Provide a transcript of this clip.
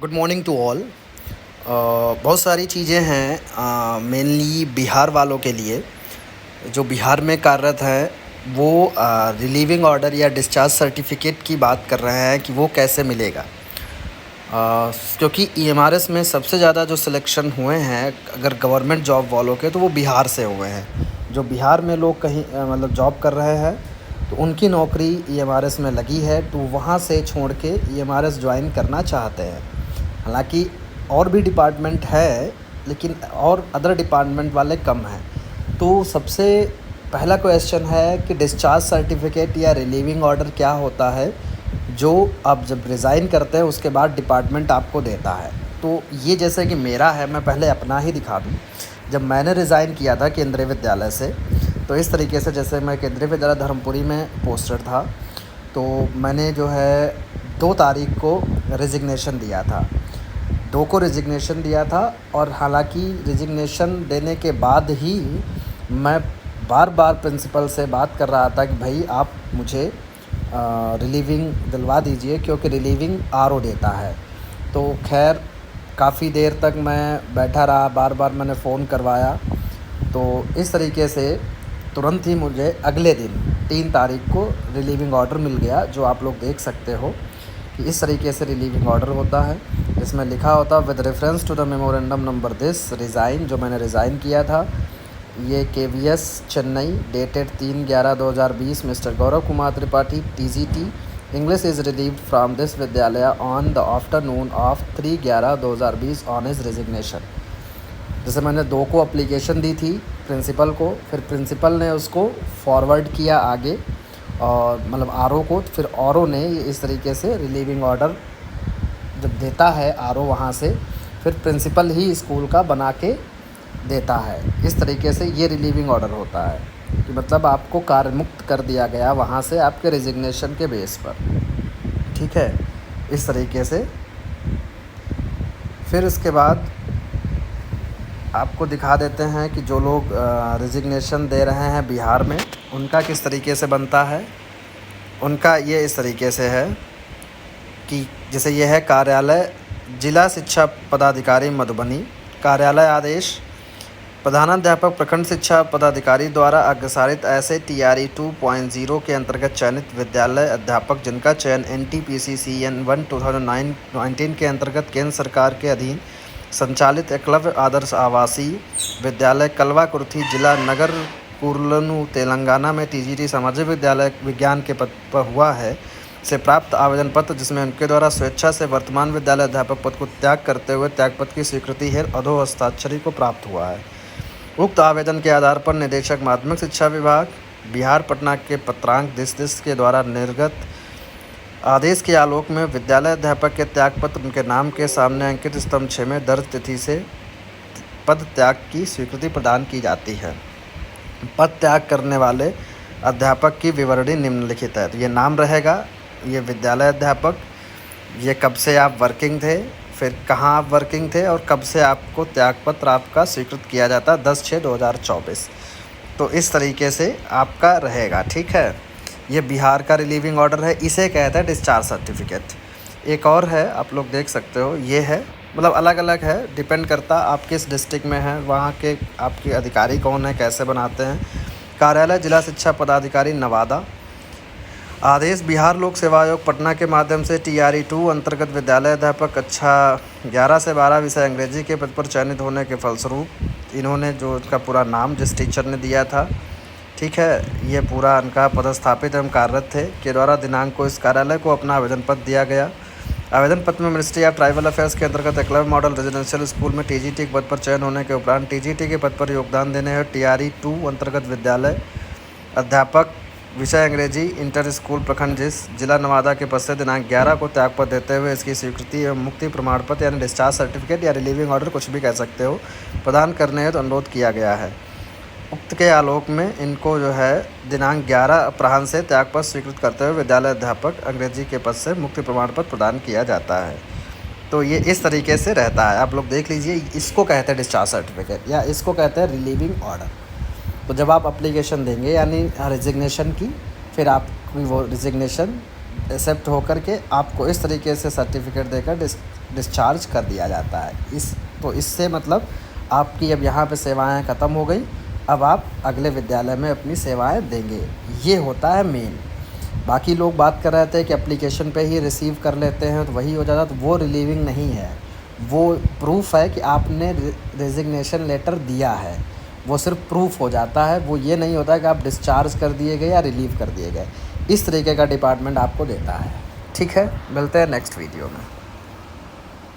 Good morning to all. बहुत सारी चीज़ें हैं मेनली बिहार वालों के लिए जो बिहार में कार्यरत है। वो रिलीविंग ऑर्डर या डिस्चार्ज सर्टिफिकेट की बात कर रहे हैं कि वो कैसे मिलेगा। क्योंकि ईएमआरएस में सबसे ज़्यादा जो सिलेक्शन हुए हैं अगर गवर्नमेंट जॉब वालों के, तो वो बिहार से हुए हैं। जो बिहार में लोग कहीं मतलब जॉब कर रहे हैं तो उनकी नौकरी ईएमआरएस में लगी है, तो वहाँ से छोड़ के ईएमआरएस ज्वाइन करना चाहते हैं। हालांकि और भी डिपार्टमेंट है, लेकिन और अदर डिपार्टमेंट वाले कम हैं। तो सबसे पहला क्वेश्चन है कि डिस्चार्ज सर्टिफिकेट या रिलीविंग ऑर्डर क्या होता है, जो आप जब रिज़ाइन करते हैं उसके बाद डिपार्टमेंट आपको देता है। तो ये जैसे कि मेरा है, मैं पहले अपना ही दिखा दूँ। जब मैंने रिज़ाइन किया था केंद्रीय विद्यालय से, तो इस तरीके से, जैसे मैं केंद्रीय विद्यालय धर्मपुरी में पोस्टेड था, तो मैंने जो है 2 तारीख को रेजिग्नेशन दिया था। 2 को रेजिग्नेशन दिया था। और हालांकि रेजिग्नेशन देने के बाद ही मैं बार बार प्रिंसिपल से बात कर रहा था कि भाई आप मुझे रिलीविंग दिलवा दीजिए, क्योंकि रिलीविंग आरओ देता है। तो खैर काफ़ी देर तक मैं बैठा रहा, बार बार मैंने फ़ोन करवाया। तो इस तरीके से तुरंत ही मुझे अगले दिन 3 तारीख को रिलीविंग ऑर्डर मिल गया, जो आप लोग देख सकते हो कि इस तरीके से रिलीविंग ऑर्डर होता है। इसमें लिखा होता है with reference to the memorandum number this resign, जो मैंने रिज़ाइन किया था। ये KVS Chennai dated 3/11/2020 mister Gaurav Kumar Tripathi TGT English is relieved from this vidyalaya on the afternoon of 3/11/2020 on his resignation. जैसे मैंने 2 को अप्लीकेशन दी थी प्रिंसिपल को, फिर प्रिंसिपल ने उसको फॉरवर्ड किया आगे, और मतलब आरओ को। फिर आरओ ने इस तरीके से रिलीविंग ऑर्डर जब देता है आरओ वहाँ से, फिर प्रिंसिपल ही स्कूल का बना के देता है। इस तरीके से ये रिलीविंग ऑर्डर होता है कि मतलब आपको कार्य मुक्त कर दिया गया वहाँ से आपके रेजिग्नेशन के बेस पर। ठीक है, इस तरीके से। फिर इसके बाद आपको दिखा देते हैं कि जो लोग रेजिग्नेशन दे रहे हैं बिहार में, उनका किस तरीके से बनता है। उनका ये इस तरीके से है कि जैसे ये है कार्यालय जिला शिक्षा पदाधिकारी मधुबनी, कार्यालय आदेश प्रधानाध्यापक प्रखंड शिक्षा पदाधिकारी द्वारा अग्रसारित ऐसे TRE 2.0 के अंतर्गत चयनित विद्यालय अध्यापक जिनका चयन NTPC CN1 2019 के अंतर्गत केंद्र सरकार के अधीन संचालित एकलव्य आदर्श आवासीय विद्यालय कलवा कुर्थी जिला नगर कुर्नूल तेलंगाना में TGT सामाजिक विद्यालय विज्ञान के पद पर हुआ है से प्राप्त आवेदन पत्र, जिसमें उनके द्वारा स्वेच्छा से वर्तमान विद्यालय अध्यापक पद को त्याग करते हुए त्यागपत्र की स्वीकृति है अधो हस्ताक्षरी को प्राप्त हुआ है। उक्त आवेदन के आधार पर निदेशक माध्यमिक शिक्षा विभाग बिहार पटना के पत्रांक 10 के द्वारा निर्गत आदेश के आलोक में विद्यालय अध्यापक के त्यागपत्र उनके नाम के सामने अंकित स्तंभ 6 में दर्ज तिथि से पद त्याग की स्वीकृति प्रदान की जाती है। पद त्याग करने वाले अध्यापक की विवरणी निम्नलिखित है। तो ये नाम रहेगा, ये विद्यालय अध्यापक, ये कब से आप वर्किंग थे, फिर कहाँ आप वर्किंग थे, और कब से आपको त्यागपत्र आपका स्वीकृत किया जाता है 10/6/2024। तो इस तरीके से आपका रहेगा। ठीक है, ये बिहार का रिलीविंग ऑर्डर है, इसे कहते हैं डिस्चार्ज सर्टिफिकेट। एक और है, आप लोग देख सकते हो, ये है, मतलब अलग अलग है, डिपेंड करता आप किस डिस्ट्रिक्ट में हैं, वहाँ के आपके अधिकारी कौन है, कैसे बनाते हैं। कार्यालय जिला शिक्षा पदाधिकारी नवादा, आदेश बिहार लोक सेवा आयोग पटना के माध्यम से TRE 2 अंतर्गत विद्यालय अध्यापक कक्षा 11 से 12 विषय अंग्रेजी के पद पर चयनित होने के फलस्वरूप इन्होंने जो इनका पूरा नाम जिस टीचर ने दिया था, ठीक है, ये पूरा इनका पदस्थापित एवं कार्यरत थे के द्वारा दिनांक को इस कार्यालय को अपना आवेदन पत्र दिया गया। आवेदन पत्र में मिनिस्ट्री ऑफ ट्राइबल अफेयर्स के अंतर्गत एकलव्य मॉडल रेजिडेंशियल स्कूल में TGT के पद पर चयन होने के उपरांत TGT के पद पर योगदान देने और TRE 2 अंतर्गत विद्यालय अध्यापक विषय अंग्रेजी इंटर स्कूल प्रखंड जिला नवादा के पद से दिनांक 11 को त्यागपत्र देते हुए इसकी स्वीकृति एवं मुक्ति प्रमाण पत्र यानी डिस्चार्ज सर्टिफिकेट या रिलीविंग ऑर्डर, कुछ भी कह सकते हो, प्रदान करने हेतु अनुरोध किया गया है। उक्त के आलोक में इनको जो है दिनांक 11 अपराह्न से त्यागपत्र स्वीकृत करते हुए विद्यालय अध्यापक अंग्रेजी के पद से मुक्ति प्रमाण पत्र प्रदान किया जाता है। तो ये इस तरीके से रहता है, आप लोग देख लीजिए। इसको कहते हैं डिस्चार्ज सर्टिफिकेट या इसको कहते हैं रिलीविंग ऑर्डर। तो जब आप एप्लीकेशन देंगे यानी रेजिग्नेशन की, फिर आपकी वो रेजिग्नेशन एक्सेप्ट होकर के आपको इस तरीके से सर्टिफिकेट देकर डिस्चार्ज कर दिया जाता है। तो इससे मतलब आपकी अब यहाँ पे सेवाएं ख़त्म हो गई, अब आप अगले विद्यालय में अपनी सेवाएं देंगे, ये होता है मेन। बाकी लोग बात कर रहे थे कि एप्लीकेशन पे ही रिसीव कर लेते हैं तो वही हो जाता, तो वो रिलीविंग नहीं है, वो प्रूफ है कि आपने रेजिग्नेशन लेटर दिया है, वो सिर्फ प्रूफ हो जाता है। वो ये नहीं होता कि आप डिस्चार्ज कर दिए गए या रिलीव कर दिए गए। इस तरीके का डिपार्टमेंट आपको देता है। ठीक है, मिलते हैं नेक्स्ट वीडियो में।